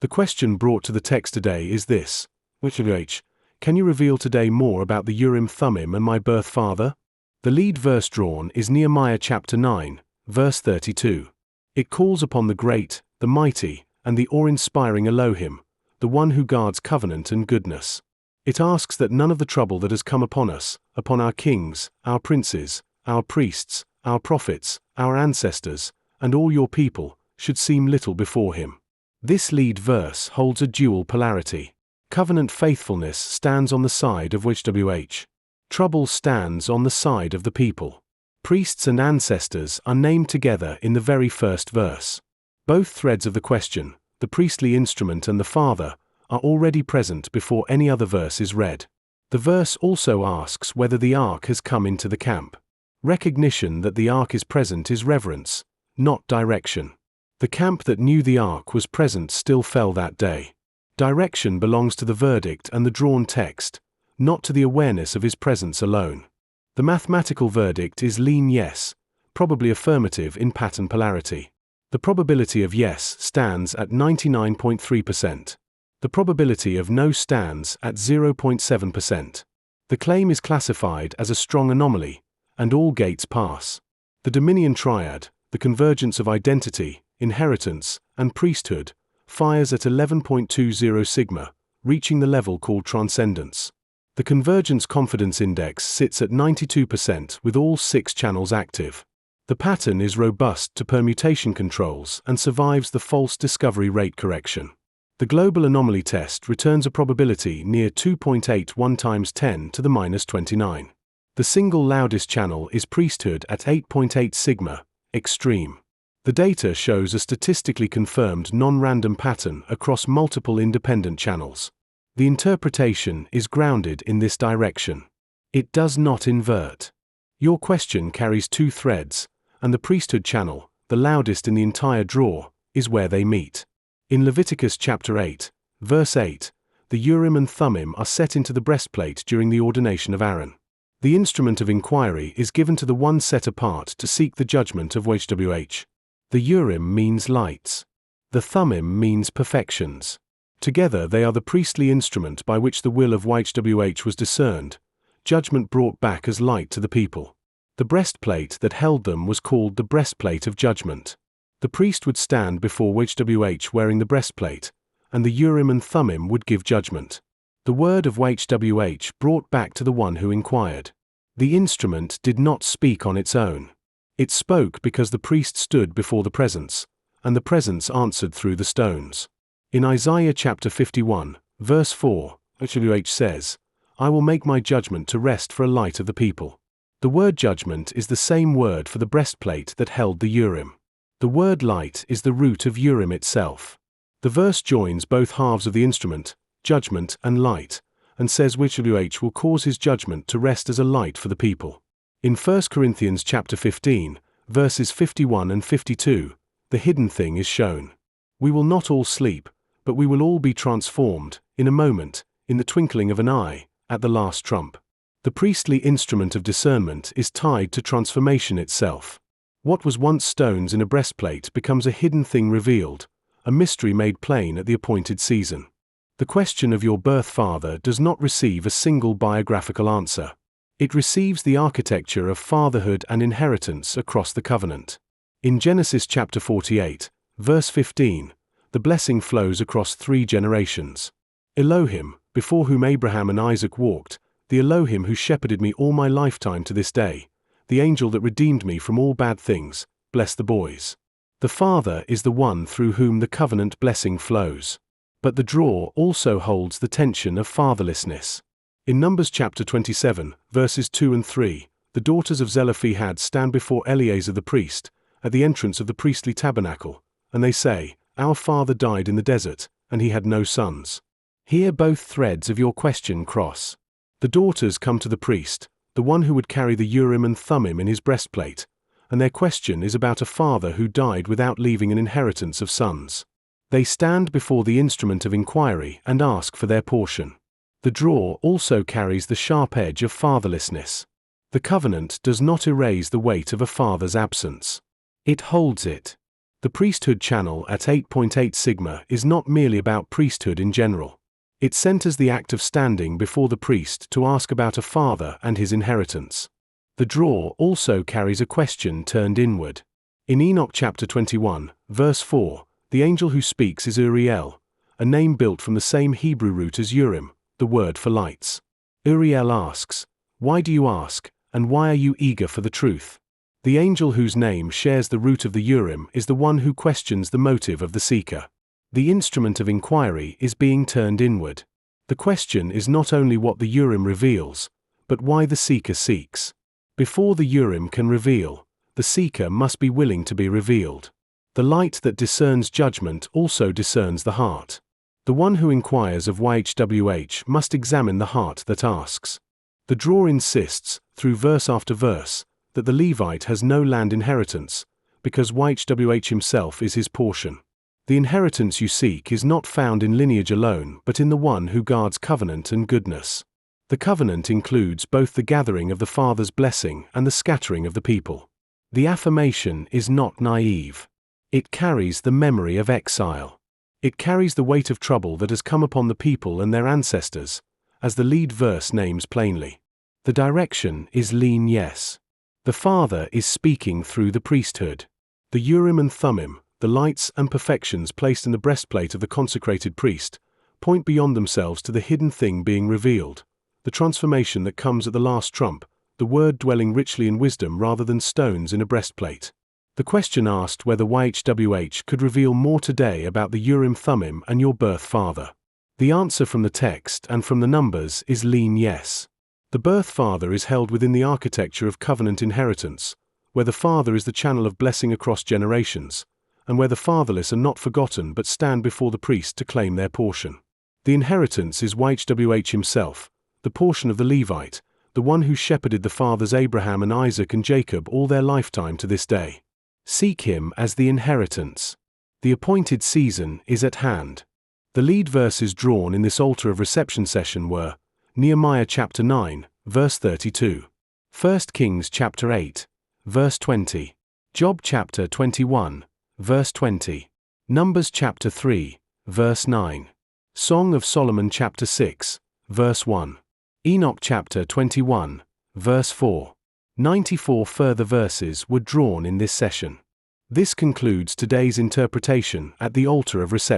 The question brought to the text today is this: YHWH, can you reveal today more about the Urim Thummim and my birth father? The lead verse drawn is Nehemiah chapter 9, verse 32. It calls upon the great, the mighty, and the awe-inspiring Elohim, the one who guards covenant and goodness. It asks that none of the trouble that has come upon us, upon our kings, our princes, our priests, our prophets, our ancestors, and all your people, should seem little before him. This lead verse holds a dual polarity. Covenant faithfulness stands on the side of YHWH. Trouble stands on the side of the people. Priests and ancestors are named together in the very first verse. Both threads of the question, the priestly instrument and the Father, are already present before any other verse is read. The verse also asks whether the ark has come into the camp. Recognition that the ark is present is reverence, not direction. The camp that knew the ark was present still fell that day. Direction belongs to the verdict and the drawn text, not to the awareness of his presence alone. The mathematical verdict is lean yes, probably affirmative in pattern polarity. The probability of yes stands at 99.3%. The probability of no stands at 0.7%. The claim is classified as a strong anomaly, and all gates pass. The Dominion triad, the convergence of identity, inheritance, and priesthood, fires at 11.20 sigma, reaching the level called transcendence. The convergence confidence index sits at 92% with all 6 channels active. The pattern is robust to permutation controls and survives the false discovery rate correction. The global anomaly test returns a probability near 2.81 times 10 to the minus 29. The single loudest channel is priesthood at 8.8 sigma, extreme. The data shows a statistically confirmed non-random pattern across multiple independent channels. The interpretation is grounded in this direction. It does not invert. Your question carries 2 threads, and the priesthood channel, the loudest in the entire draw, is where they meet. In Leviticus chapter 8, verse 8, the Urim and Thummim are set into the breastplate during the ordination of Aaron. The instrument of inquiry is given to the one set apart to seek the judgment of YHWH. The Urim means lights. The Thummim means perfections. Together they are the priestly instrument by which the will of YHWH was discerned, judgment brought back as light to the people. The breastplate that held them was called the breastplate of judgment. The priest would stand before YHWH wearing the breastplate, and the Urim and Thummim would give judgment. The word of YHWH brought back to the one who inquired. The instrument did not speak on its own. It spoke because the priest stood before the presence, and the presence answered through the stones. In Isaiah chapter 51, verse 4, YHWH says, "I will make my judgment to rest for a light of the people." The word judgment is the same word for the breastplate that held the Urim. The word light is the root of Urim itself. The verse joins both halves of the instrument, judgment and light, and says YHWH will cause his judgment to rest as a light for the people. In 1 Corinthians chapter 15, verses 51 and 52, the hidden thing is shown. We will not all sleep, but we will all be transformed, in a moment, in the twinkling of an eye, at the last trump. The priestly instrument of discernment is tied to transformation itself. What was once stones in a breastplate becomes a hidden thing revealed, a mystery made plain at the appointed season. The question of your birth father does not receive a single biographical answer. It receives the architecture of fatherhood and inheritance across the covenant. In Genesis chapter 48, verse 15, the blessing flows across 3 generations. Elohim, before whom Abraham and Isaac walked, the Elohim who shepherded me all my lifetime to this day, the angel that redeemed me from all bad things, bless the boys. The Father is the one through whom the covenant blessing flows. But the draw also holds the tension of fatherlessness. In Numbers chapter 27, verses 2 and 3, the daughters of Zelophehad stand before Eleazar the priest, at the entrance of the priestly tabernacle, and they say, "Our father died in the desert, and he had no sons." Here both threads of your question cross. The daughters come to the priest, the one who would carry the Urim and Thummim in his breastplate, and their question is about a father who died without leaving an inheritance of sons. They stand before the instrument of inquiry and ask for their portion. The draw also carries the sharp edge of fatherlessness. The covenant does not erase the weight of a father's absence. It holds it. The priesthood channel at 8.8 sigma is not merely about priesthood in general. It centers the act of standing before the priest to ask about a father and his inheritance. The draw also carries a question turned inward. In Enoch chapter 21, verse 4, the angel who speaks is Uriel, a name built from the same Hebrew root as Urim, the word for lights. Uriel asks, "Why do you ask, and why are you eager for the truth?" The angel whose name shares the root of the Urim is the one who questions the motive of the seeker. The instrument of inquiry is being turned inward. The question is not only what the Urim reveals, but why the seeker seeks. Before the Urim can reveal, the seeker must be willing to be revealed. The light that discerns judgment also discerns the heart. The one who inquires of YHWH must examine the heart that asks. The draw insists, through verse after verse, that the Levite has no land inheritance, because YHWH himself is his portion. The inheritance you seek is not found in lineage alone, but in the one who guards covenant and goodness. The covenant includes both the gathering of the Father's blessing and the scattering of the people. The affirmation is not naive. It carries the memory of exile. It carries the weight of trouble that has come upon the people and their ancestors, as the lead verse names plainly. The direction is lean yes. The Father is speaking through the priesthood. The Urim and Thummim, the lights and perfections placed in the breastplate of the consecrated priest, point beyond themselves to the hidden thing being revealed, the transformation that comes at the last trump, the word dwelling richly in wisdom rather than stones in a breastplate. The question asked whether YHWH could reveal more today about the Urim Thummim and your birth father. The answer from the text and from the numbers is lean yes. The birth father is held within the architecture of covenant inheritance, where the father is the channel of blessing across generations, and where the fatherless are not forgotten but stand before the priest to claim their portion. The inheritance is YHWH himself, the portion of the Levite, the one who shepherded the fathers Abraham and Isaac and Jacob all their lifetime to this day. Seek him as the inheritance. The appointed season is at hand. The lead verses drawn in this altar of reception session were Nehemiah chapter 9, verse 32, 1 Kings chapter 8, verse 20, Job chapter 21, verse 20, Numbers chapter 3, verse 9, Song of Solomon chapter 6, verse 1, Enoch chapter 21, verse 4. 94 further verses were drawn in this session. This concludes today's interpretation at the altar of reception.